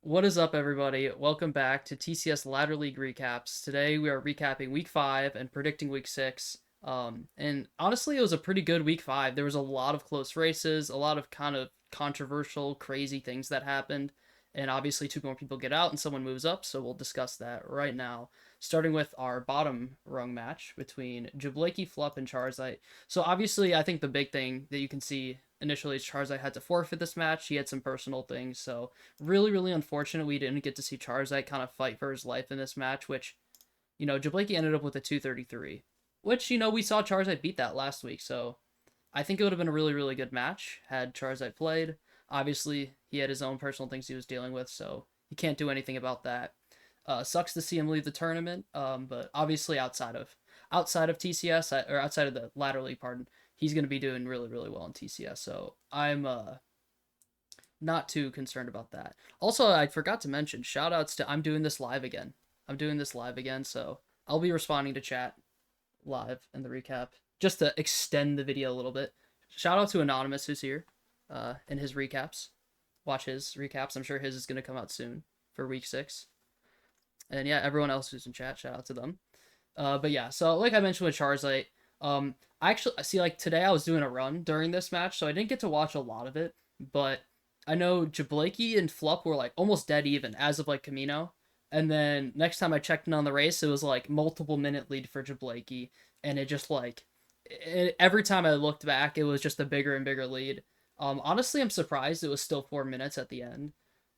What is up, everybody? Welcome back to TCS Ladder League recaps. Today we are recapping Week 5 and predicting Week 6. And honestly, it was a pretty good Week 5. There was a lot of close races, a lot of kind of controversial, crazy things that happened. And obviously, two more people get out and someone moves up, so we'll discuss that right now. Starting with our bottom rung match between Jablaki, Flup, and Charizite. So obviously, I think the big thing that you can see initially is Charizite had to forfeit this match. He had some personal things, so really unfortunate we didn't get to see Charizite kind of fight for his life in this match, which, Jablaki ended up with a 233, which, we saw Charizite beat that last week, so I think it would have been a really good match had Charizite played. Obviously, he had his own personal things he was dealing with, so he can't do anything about that. Sucks to see him leave the tournament, but obviously outside of TCS or outside of the Ladder League, pardon, he's going to be doing really well in TCS. So I'm not too concerned about that. Also, I forgot to mention, shout outs to I'm doing this live again. I'm doing this live again, so I'll be responding to chat live in the recap just to extend the video a little bit. Shout out to Anonymous who's here in his recaps. Watch his recaps. I'm sure his is going to come out soon for week 6. And yeah, everyone else who's in chat, shout out to them. But yeah, so like I mentioned with Charizite, I actually see like today I was doing a run during this match, so I didn't get to watch a lot of it, but I know Jablaki and Flup were like almost dead even as of like Camino. And then next time I checked in on the race, it was like multiple minute lead for Jablaki, and it just like every time I looked back, it was just a bigger and bigger lead. Honestly, I'm surprised it was still 4 minutes at the end.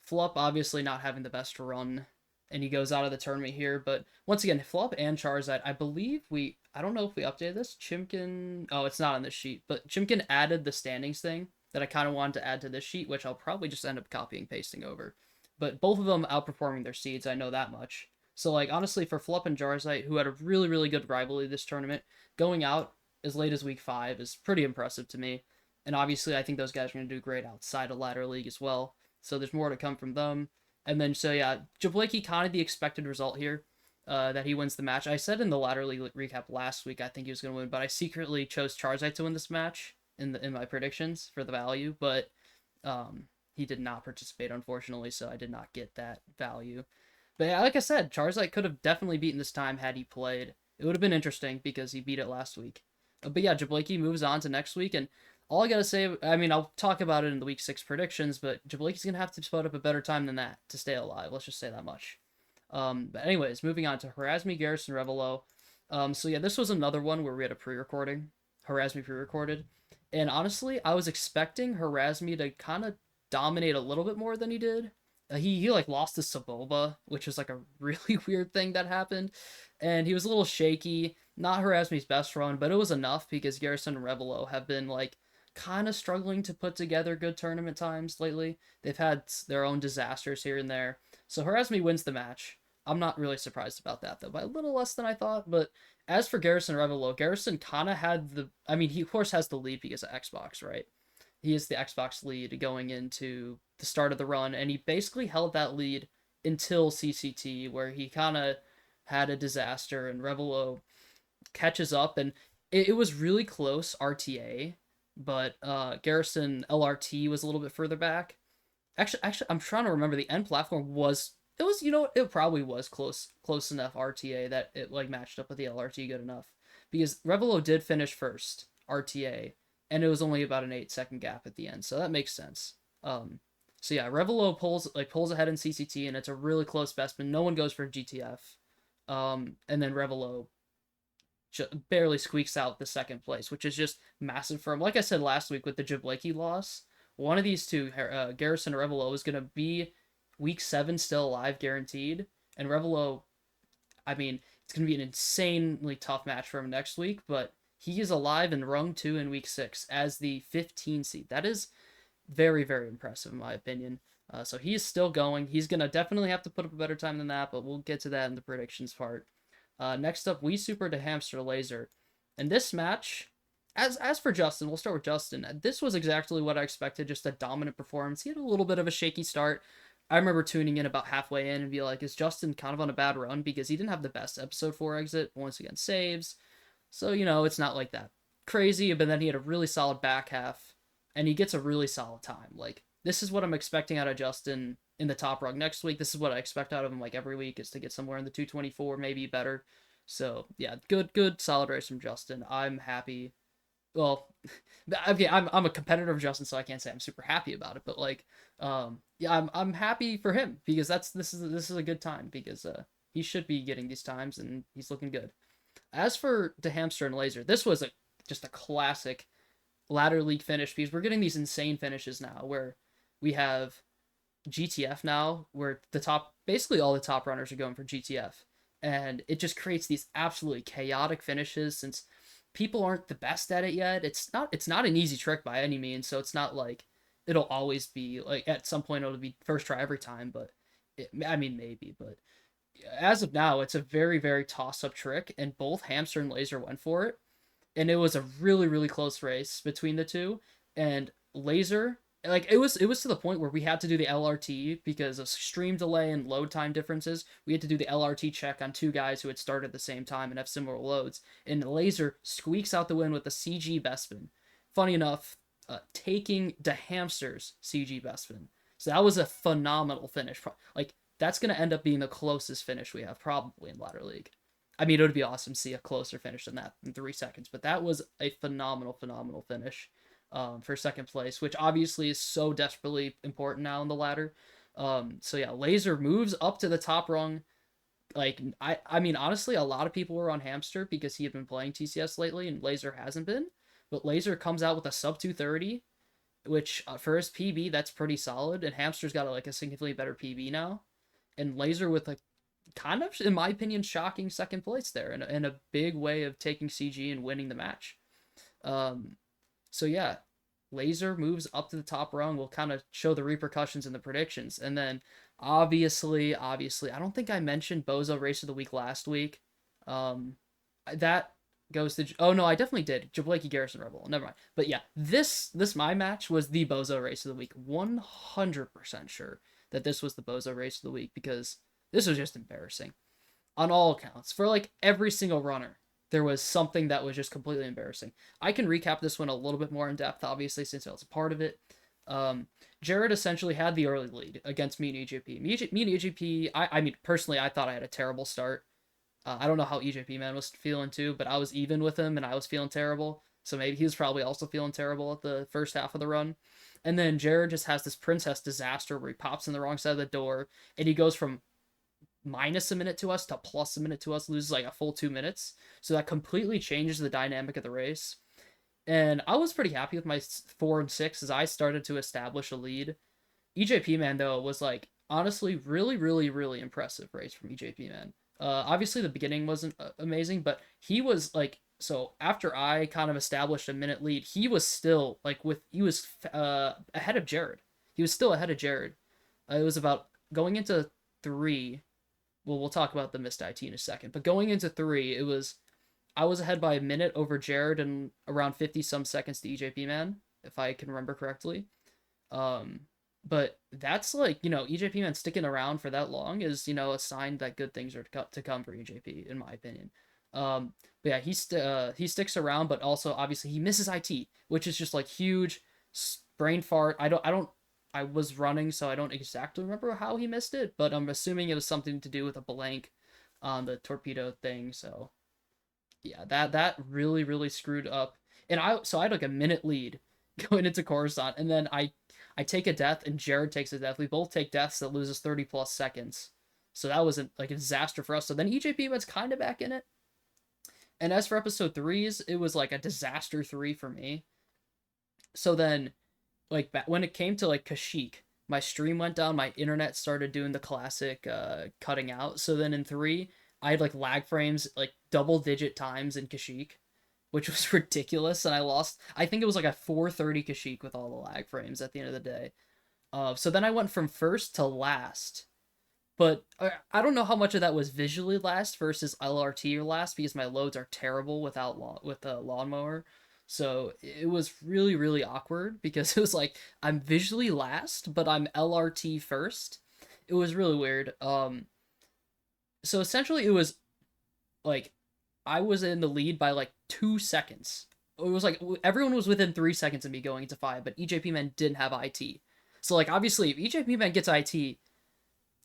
Flup obviously not having the best run, and he goes out of the tournament here. But once again, Flup and Charizard, I don't know if we updated this. Chimkin, oh, it's not on this sheet, but Chimkin added the standings thing that I kind of wanted to add to this sheet, which I'll probably just end up copying pasting over. But both of them outperforming their seeds, I know that much. So like honestly, for Flup and Charizard, who had a really good rivalry this tournament, going out as late as week 5 is pretty impressive to me. And obviously, I think those guys are going to do great outside of Ladder League as well. So there's more to come from them. And then, so yeah, Jablaki kind of the expected result here, that he wins the match. I said in the Ladder League recap last week I think he was going to win, but I secretly chose Charizard to win this match in my predictions for the value, but he did not participate unfortunately, so I did not get that value. But yeah, like I said, Charizard could have definitely beaten this time had he played. It would have been interesting because he beat it last week. But yeah, Jablaki moves on to next week, and all I gotta say, I mean, I'll talk about it in the week 6 predictions, but Jablake's gonna have to put up a better time than that to stay alive. Let's just say that much. But anyways, moving on to Harasmi, Garrison, Revelo. So yeah, this was another one where we had a pre-recording. Harasmi pre-recorded, and honestly, I was expecting Harasmi to kind of dominate a little bit more than he did. He like lost to Saboba, which was like a really weird thing that happened, and he was a little shaky. Not Harasmi's best run, but it was enough because Garrison and Revelo have been like kind of struggling to put together good tournament times lately. They've had their own disasters here and there. So Harasmi wins the match. I'm not really surprised about that though, by a little less than I thought. But as for Garrison Revelo, Garrison kind of had the. I mean, he of course has the lead because of Xbox, right? He is the Xbox lead going into the start of the run, and he basically held that lead until CCT, where he kind of had a disaster, and Revelo catches up, and it was really close RTA, but Garrison LRT was a little bit further back. Actually, I'm trying to remember the end platform was it was it probably was close enough RTA that it like matched up with the LRT good enough because Revelo did finish first RTA, and it was only about an 8 second gap at the end, so that makes sense. So yeah, Revelo pulls ahead in CCT, and it's a really close best, but no one goes for GTF. And then Revelo barely squeaks out the second place, which is just massive for him. Like I said last week with the Jablaki loss, one of these two, Garrison or Revelo, is going to be week 7 still alive, guaranteed. And Revelo, I mean, it's going to be an insanely tough match for him next week, but he is alive in rung 2 in week 6 as the 15 seed. That is very impressive, in my opinion. So he is still going. He's going to definitely have to put up a better time than that, but we'll get to that in the predictions part. Next up, We Super to Hamster Laser. In this match, as for Justin, we'll start with Justin. This was exactly what I expected, just a dominant performance. He had a little bit of a shaky start. I remember tuning in about halfway in and be like, is Justin kind of on a bad run? Because he didn't have the best episode 4 exit, once again saves. So, it's not like that crazy, but then he had a really solid back half, and he gets a really solid time. Like, this is what I'm expecting out of Justin in the top rung next week. This is what I expect out of him like every week, is to get somewhere in the 224, maybe better. So yeah, good solid race from Justin. I'm happy. Well, okay, I'm a competitor of Justin, so I can't say I'm super happy about it, but like, yeah, I'm happy for him because this is a good time because he should be getting these times and he's looking good. As for DeHamster and Laser, this was just a classic ladder league finish because we're getting these insane finishes now where we have GTF now, where basically all the top runners are going for GTF, and it just creates these absolutely chaotic finishes since people aren't the best at it yet. It's not an easy trick by any means, so it's not like it'll always be like at some point it'll be first try every time, but I mean maybe, but as of now, it's a very very toss up trick, and both Hamster and Laser went for it, and it was a really really close race between the two, and Laser, like it was to the point where we had to do the LRT because of stream delay and load time differences. We had to do the LRT check on two guys who had started at the same time and have similar loads, and Laser squeaks out the win with the CG Bespin. Funny enough, taking the Hamster's CG Bespin. So that was a phenomenal finish. Like that's gonna end up being the closest finish we have probably in Ladder League. I mean, it would be awesome to see a closer finish than that in 3 seconds, but that was a phenomenal finish for second place, which obviously is so desperately important now in the ladder. So yeah, Laser moves up to the top rung. Like I mean, honestly, a lot of people were on Hamster because he had been playing TCS lately, and Laser hasn't been. But Laser comes out with a sub 230, which for his PB that's pretty solid, and Hamster's got like a significantly better PB now, and Laser with a kind of, in my opinion, shocking second place there, and a big way of taking CG and winning the match. Um, so yeah, Laser moves up to the top rung. We'll kind of show the repercussions and the predictions, and then obviously, I don't think I mentioned Bozo Race of the Week last week. That goes to, oh no, I definitely did. Jablaki Garrison Rebel. Never mind. But yeah, this my match was the Bozo Race of the Week. 100% sure that this was the Bozo Race of the Week because this was just embarrassing on all accounts. For like every single runner, there was something that was just completely embarrassing. I can recap this one a little bit more in depth, obviously, since I was a part of it. Jared essentially had the early lead against me and EJP. Me and EJP, I mean, personally, I thought I had a terrible start. I don't know how EJP man was feeling too, but I was even with him and I was feeling terrible. So maybe he was probably also feeling terrible at the first half of the run. And then Jared just has this princess disaster where he pops in the wrong side of the door and he goes from minus a minute to us to plus a minute to us, loses like a full 2 minutes. So that completely changes the dynamic of the race. And I was pretty happy with my 4 and 6 as I started to establish a lead. EJP man though was like honestly really impressive race from EJP man. Obviously the beginning wasn't amazing, but he was like, so after I kind of established a minute lead, he was still like he was ahead of Jared. He was still ahead of Jared. It was about going into 3. Well, we'll talk about the missed IT in a second, but going into 3, I was ahead by a minute over Jared and around 50 some seconds to EJP man, if I can remember correctly. But that's like, EJP man sticking around for that long is, a sign that good things are to come for EJP, in my opinion. But yeah, he sticks around, but also obviously he misses IT, which is just like huge brain fart. I was running, so I don't exactly remember how he missed it, but I'm assuming it was something to do with a blank on the torpedo thing. So yeah, that really screwed up. And I had like a minute lead going into Coruscant, and then I take a death and Jared takes a death. We both take deaths that loses 30 plus seconds. So that was like a disaster for us. So then EJP was kind of back in it. And as for episode 3s, it was like a disaster 3 for me. So then like when it came to like Kashyyyk, my stream went down, my internet started doing the classic cutting out. So then in 3, I had like lag frames like double digit times in Kashyyyk, which was ridiculous, and I think it was like a 430 Kashyyyk with all the lag frames at the end of the day. So then I went from first to last, but I don't know how much of that was visually last versus LRT or last because my loads are terrible with a lawnmower. So it was really awkward because it was like I'm visually last, but I'm LRT first. It was really weird. So essentially it was like I was in the lead by like 2 seconds. It was like everyone was within 3 seconds of me going into 5, but EJP men didn't have IT. So like obviously if EJP Man gets IT,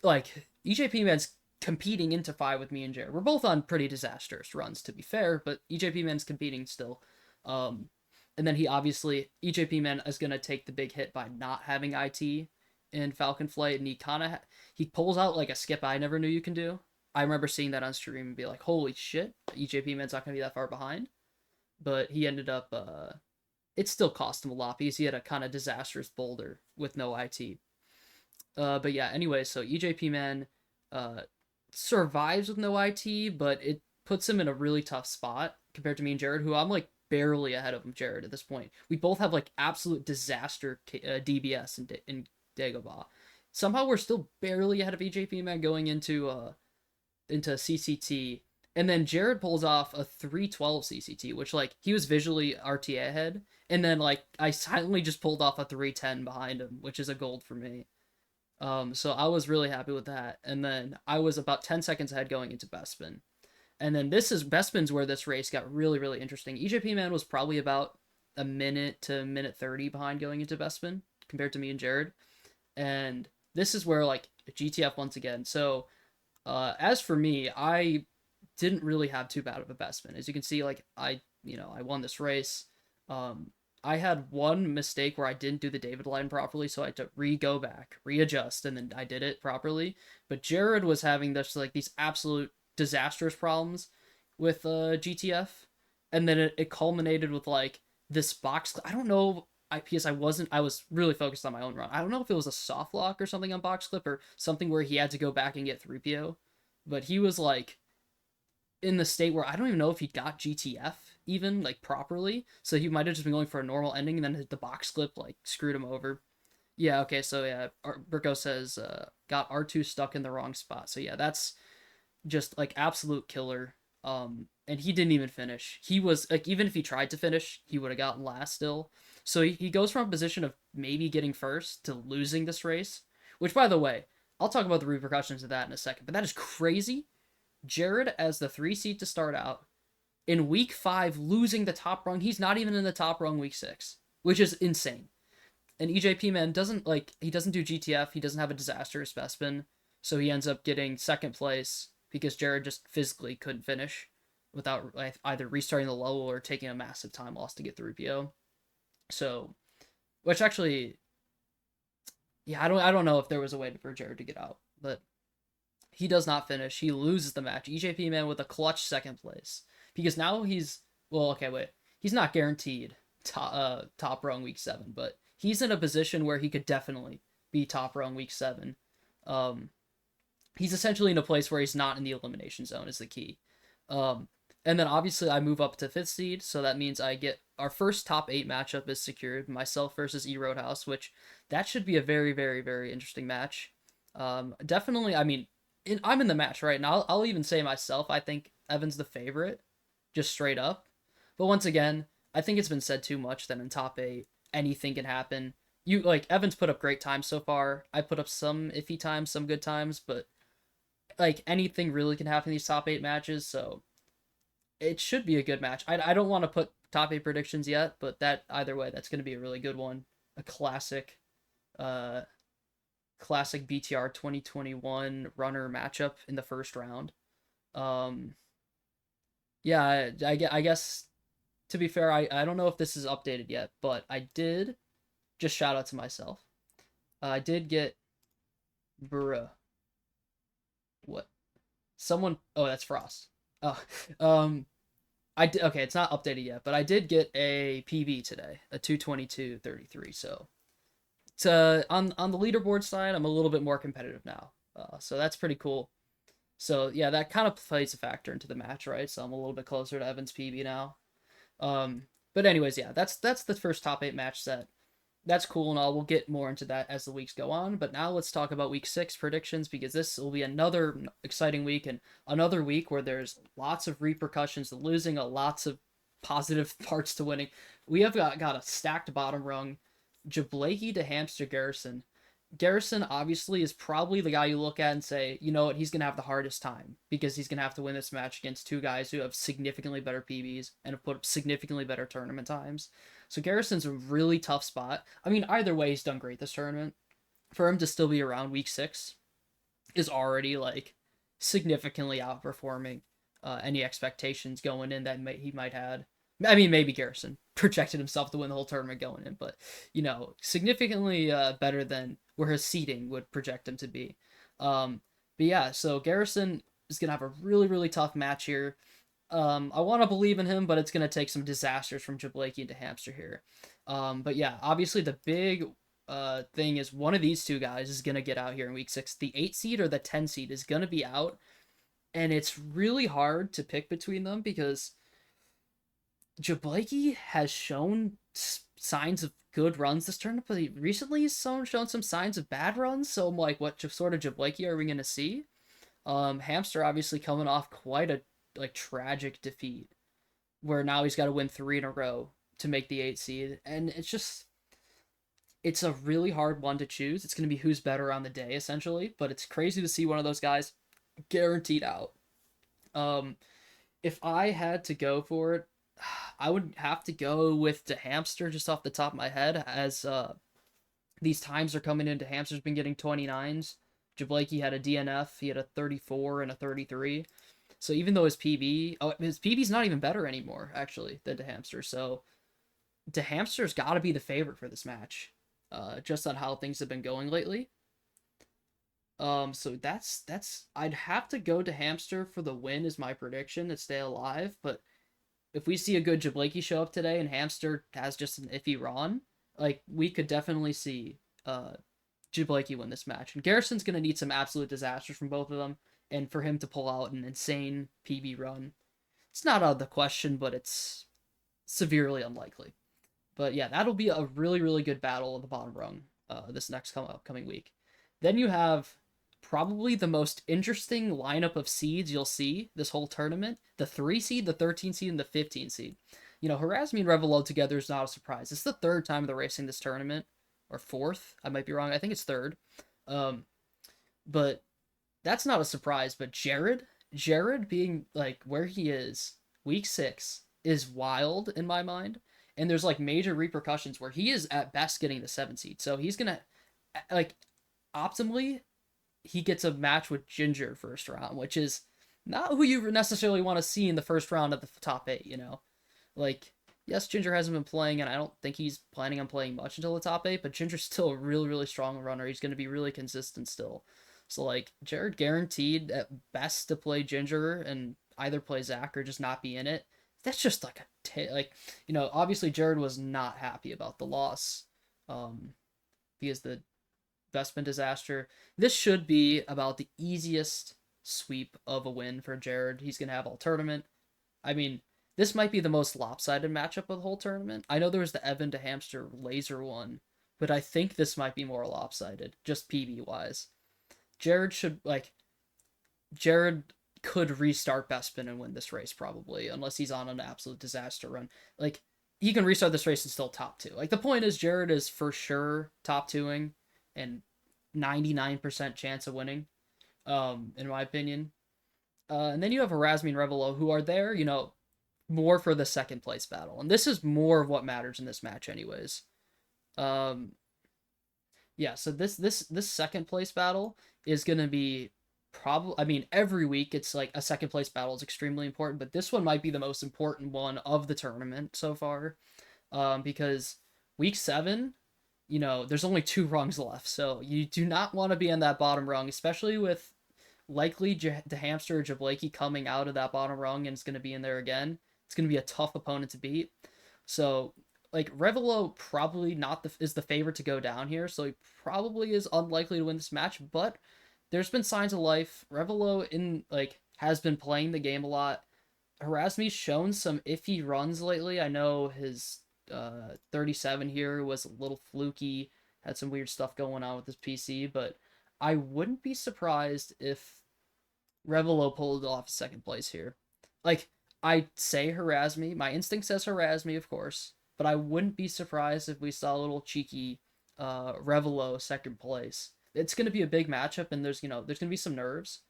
like EJP Man's competing into five with me and Jared. We're both on pretty disastrous runs to be fair, but EJP Man's competing still. Um, and then he obviously EJP Man is gonna take the big hit by not having IT in Falcon Flight, and he kind of he pulls out like a skip I never knew you can do. I remember seeing that on stream and be like, holy shit, EJP Man's not gonna be that far behind. But he ended up it still cost him a lot because he had a kind of disastrous boulder with no IT. But yeah, anyway, so EJP Man uh, survives with no IT, but it puts him in a really tough spot compared to me and Jared, who I'm like barely ahead of him, Jared, at this point. We both have like absolute disaster DBS in Dagobah. Somehow we're still barely ahead of EJP Man going into CCT. And then Jared pulls off a 312 CCT, which like he was visually RTA ahead. And then like I silently just pulled off a 310 behind him, which is a gold for me. So I was really happy with that. And then I was about 10 seconds ahead going into Bespin. And then this is Bespin's where this race got really, really interesting. EJP Man was probably about a minute to minute 30 behind going into Bespin compared to me and Jared. And this is where like GTF once again. So as for me, I didn't really have too bad of a Bespin. As you can see, like I won this race. I had one mistake where I didn't do the David line properly, so I had to go back, readjust, and then I did it properly. But Jared was having this like these absolute disastrous problems with GTF, and then it culminated with like this box. I don't know. I was really focused on my own run. I don't know if it was a soft lock or something on box clip or something where he had to go back and get 3PO, but he was like in the state where I don't even know if he got GTF even like properly. So he might have just been going for a normal ending, and then the box clip like screwed him over. Yeah, okay, so yeah, Brico says got R2 stuck in the wrong spot. So yeah, that's just like absolute killer. And he didn't even finish. He was like, even if he tried to finish, he would have gotten last still. So he goes from a position of maybe getting first to losing this race, which by the way, I'll talk about the repercussions of that in a second, but that is crazy. Jared as the 3 seed to start out in week 5 losing the top rung. He's not even in the top rung week 6, which is insane. And EJP Man he doesn't do GTF, he doesn't have a disastrous Bespin, so he ends up getting second place because Jared just physically couldn't finish without either restarting the level or taking a massive time loss to get through PO. So, which actually, yeah, I don't know if there was a way for Jared to get out, but he does not finish. He loses the match. EJP Man with a clutch second place because now he's not guaranteed top rung week 7, but he's in a position where he could definitely be top rung week 7. He's essentially in a place where he's not in the elimination zone is the key. And then obviously I move up to 5th seed, so that means I get our first top 8 matchup is secured, myself versus E Roadhouse, which that should be a very, very, very interesting match. Definitely, I mean, I'm in the match, right? And I'll even say myself, I think Evan's the favorite, just straight up. But once again, I think it's been said too much that in top 8, anything can happen. Evan's put up great times so far. I put up some iffy times, some good times, but like anything really can happen in these top 8 matches, so it should be a good match. I don't want to put top 8 predictions yet, but that either way, that's going to be a really good one. A classic BTR 2021 runner matchup in the first round. Yeah, I guess to be fair, I don't know if this is updated yet, but I did just shout out to myself. I did get bruh. What? Someone oh, that's Frost. Oh, okay, it's not updated yet, but I did get a PB today, a 222.33. So on the leaderboard side, I'm a little bit more competitive now. So that's pretty cool. So yeah, that kind of plays a factor into the match, right? So I'm a little bit closer to Evan's PB now. But anyways, yeah, that's the first top 8 match set. That's cool and all. We'll get more into that as the weeks go on. But now let's talk about week 6 predictions, because this will be another exciting week and another week where there's lots of repercussions to losing, lots of positive parts to winning. We have got a stacked bottom rung. Jablakey to Hamster Garrison. Garrison obviously is probably the guy you look at and say, you know what, he's going to have the hardest time because he's going to have to win this match against 2 guys who have significantly better PBs and have put up significantly better tournament times. So Garrison's a really tough spot. I mean, either way, he's done great this tournament. for him to still be around week 6 is already like significantly outperforming any expectations going in that he might had. I mean, maybe Garrison projected himself to win the whole tournament going in, but significantly better than where his seeding would project him to be. But yeah, so Garrison is gonna have a really really tough match here. I want to believe in him, but it's gonna take some disasters from Jablaki into Hamster here. But yeah, obviously the big thing is one of these two guys is gonna get out here in week 6. The 8 seed or the 10 seed is gonna be out, and it's really hard to pick between them because Jablaki has shown signs of good runs this tournament, but he recently has shown some signs of bad runs. So I'm like, what sort of Jablaki are we gonna see? Hamster obviously coming off quite a like tragic defeat, where now he's got to win 3 in a row to make the 8 seed, and it's a really hard one to choose. It's gonna be who's better on the day essentially, but it's crazy to see one of those guys guaranteed out. Um, if I had to go for it, I would have to go with the Hamster just off the top of my head, as these times are coming into. Hamster's been getting 29s. Jablaki had a DNF. He had a 34 and a 33. So even though his PB's not even better anymore, actually, than DeHamster. So DeHamster's got to be the favorite for this match, just on how things have been going lately. So that's I'd have to go to Hamster for the win is my prediction to stay alive. But if we see a good Jablaki show up today and Hamster has just an iffy run, like we could definitely see Jablaki win this match. And Garrison's gonna need some absolute disasters from both of them, and for him to pull out an insane PB run, it's not out of the question, but it's severely unlikely. But yeah, that'll be a really really good battle of the bottom rung this next upcoming week. Then you have probably the most interesting lineup of seeds you'll see this whole tournament: the 3 seed, the 13 seed, and the 15 seed. Harazmi and Revelo together is not a surprise. It's the third time they're racing this tournament, or fourth. I might be wrong. I think it's third. But that's not a surprise. But Jared being like where he is, week 6, is wild in my mind. And there's like major repercussions where he is at best getting the 7 seed. So he's gonna like optimally he gets a match with Ginger first round, which is not who you necessarily want to see in the first round of the top 8. Like, yes, Ginger hasn't been playing, and I don't think he's planning on playing much until the top 8, but Ginger's still a really, really strong runner. He's going to be really consistent still. So, like, Jared guaranteed at best to play Ginger and either play Zach or just not be in it. That's just like obviously Jared was not happy about the loss. Because the Bespin disaster. This should be about the easiest sweep of a win for Jared. He's going to have all tournament. I mean, this might be the most lopsided matchup of the whole tournament. I know there was the Evan to Hamster laser one, but I think this might be more lopsided, just PB wise. Jared could restart Bespin and win this race probably, unless he's on an absolute disaster run. Like, he can restart this race and still top 2. Like, the point is Jared is for sure top 2ing and 99% chance of winning, in my opinion. And then you have Erasmi and Revelo, who are there, more for the second place battle. And this is more of what matters in this match anyways. Yeah, so this second place battle is going to be every week it's like a second place battle is extremely important, but this one might be the most important one of the tournament so far. Because week 7, there's only 2 rungs left, so you do not want to be on that bottom rung, especially with likely the Hamster or Jablaki coming out of that bottom rung, and it's going to be in there again. It's going to be a tough opponent to beat. So, like, Revelo probably is the favorite to go down here, so he probably is unlikely to win this match, but there's been signs of life. Revelo has been playing the game a lot. Erasmi's shown some iffy runs lately. I know his 37 here was a little fluky, had some weird stuff going on with his PC, but I wouldn't be surprised if Revelo pulled off second place here. Like, I say Erasmi, my instinct says Erasmi, of course, but I wouldn't be surprised if we saw a little cheeky Revelo second place. It's going to be a big matchup, and there's going to be some nerves.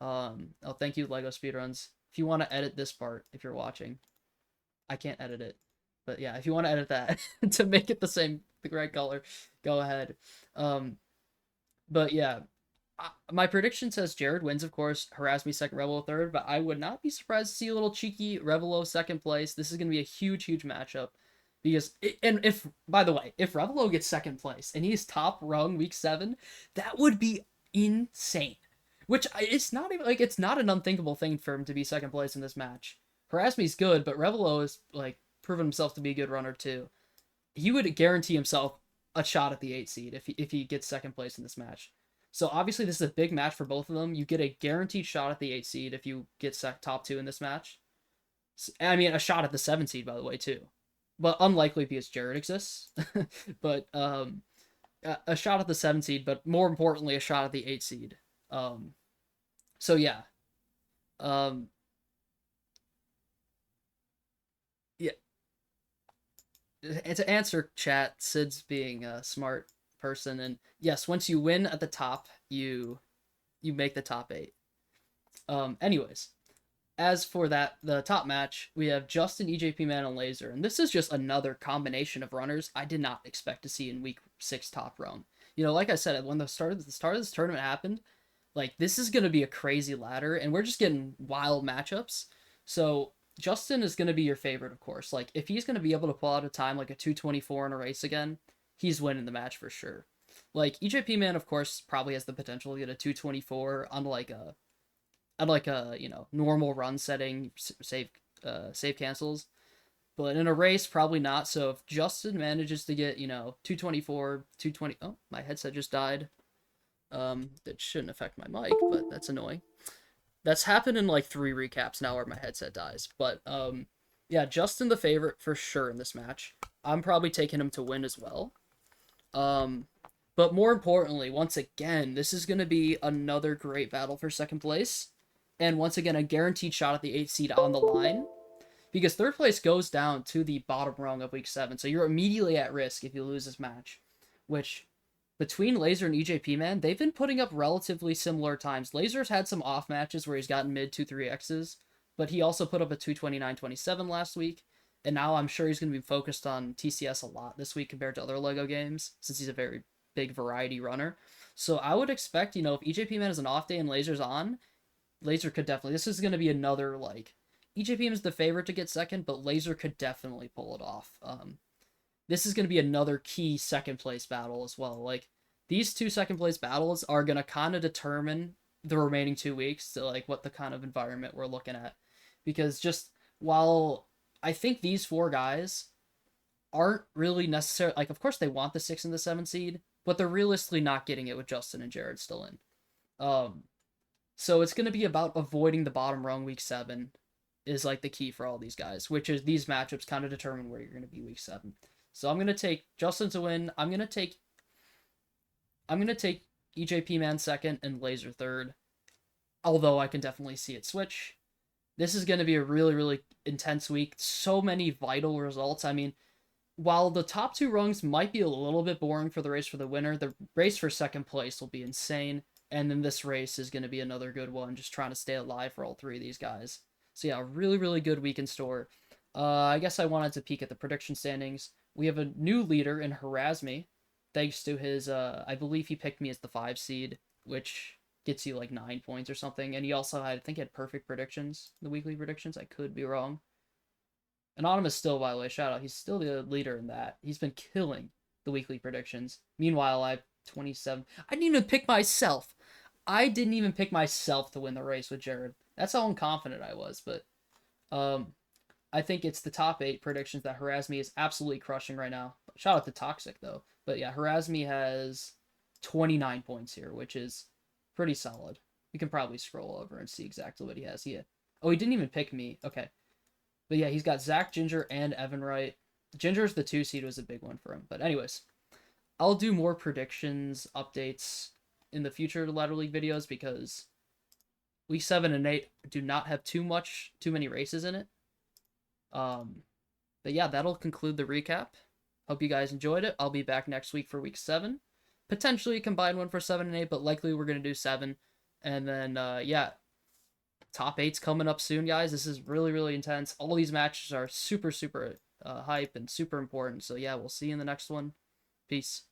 Thank you, Lego Speedruns. If you want to edit this part, if you're watching, I can't edit it. But yeah, if you want to edit that to make it the right color, go ahead. But yeah, my prediction says Jared wins, of course. Harasmi second, Revelo third. But I would not be surprised to see a little cheeky Revelo second place. This is going to be a huge, huge matchup. Because and if, by the way, if Revelo gets second place and he's top rung week 7, that would be insane. Which it's not even like it's not an unthinkable thing for him to be second place in this match. Harasmi's good, but Revelo is like proven himself to be a good runner too. He would guarantee himself a shot at the 8 seed if he gets second place in this match. So obviously this is a big match for both of them. You get a guaranteed shot at the 8 seed if you get top 2 in this match. I mean, a shot at the 7 seed, by the way, too. But unlikely because Jared exists. But a shot at the 7 seed, but more importantly, a shot at the 8 seed. So yeah. Um, yeah. And to answer chat, Sid's being a smart person, and yes, once you win at the top, you make the top 8. Anyways, as for the top match, we have Justin, EJP Man, and Laser, and this is just another combination of runners I did not expect to see in week 6 top rung. You know, like I said, when the start of this tournament happened, like this is gonna be a crazy ladder, and we're just getting wild matchups. So Justin is gonna be your favorite, of course. Like if he's gonna be able to pull out a time like a 224 in a race again, he's winning the match for sure. Like EJP Man, of course, probably has the potential to get a 224 on like a normal run setting, save cancels, but in a race probably not. So if Justin manages to get 224, 220, oh, my headset just died. That shouldn't affect my mic, but that's annoying. That's happened in like 3 recaps now where my headset dies. But yeah, Justin the favorite for sure in this match. I'm probably taking him to win as well. But more importantly, once again, this is going to be another great battle for second place. And once again, a guaranteed shot at the 8th seed on the line. Because third place goes down to the bottom rung of week 7. So you're immediately at risk if you lose this match. Which, between Laser and EJP Man, they've been putting up relatively similar times. Laser's had some off matches where he's gotten mid 2-3x's. But he also put up a 229.27 last week. And now I'm sure he's going to be focused on TCS a lot this week compared to other LEGO games. Since he's a very big variety runner. So I would expect, if EJP Man has an off day and Laser's on, Laser could definitely. This is going to be another, like, EJPM is the favorite to get second, but Laser could definitely pull it off. This is going to be another key second place battle as well. Like, these 2 second place battles are going to kind of determine the remaining 2 weeks to, like, what the kind of environment we're looking at. Because just while I think these 4 guys aren't really necessary, like, of course they want the 6 and the 7 seed, but they're realistically not getting it with Justin and Jared still in. So it's going to be about avoiding the bottom rung week 7 is like the key for all these guys, which is these matchups kind of determine where you're going to be week 7. So I'm going to take Justin to win. I'm going to take EJP Man second and Laser third. Although I can definitely see it switch. This is going to be a really, really intense week. So many vital results. I mean, while the top 2 rungs might be a little bit boring for the race for the winner, the race for second place will be insane. And then this race is going to be another good one, just trying to stay alive for all 3 of these guys. So yeah, really, really good week in store. I guess I wanted to peek at the prediction standings. We have a new leader in Harasmi, thanks to his, I believe he picked me as the 5 seed, which gets you like 9 points or something. And he also had, I think he had perfect predictions, the weekly predictions. I could be wrong. Anonymous still, by the way, shout out. He's still the leader in that. He's been killing the weekly predictions. Meanwhile, I have 27. I didn't even pick myself. I didn't even pick myself to win the race with Jared. That's how unconfident I was, but I think it's the top 8 predictions that Harasmi is absolutely crushing right now. Shout out to Toxic, though. But yeah, Harasmi has 29 points here, which is pretty solid. We can probably scroll over and see exactly what he has here. Oh, he didn't even pick me. Okay. But yeah, he's got Zach, Ginger, and Evan Wright. Ginger's the 2 seed was a big one for him. But anyways, I'll do more predictions, updates in the future Ladder League videos because week 7 and 8 do not have too many races in it. But yeah, that'll conclude the recap. Hope you guys enjoyed it. I'll be back next week for week 7. Potentially a combined one for 7 and 8, but likely we're going to do 7. And then, yeah, top 8's coming up soon, guys. This is really, really intense. All these matches are super, super hype and super important. So yeah, we'll see you in the next one. Peace.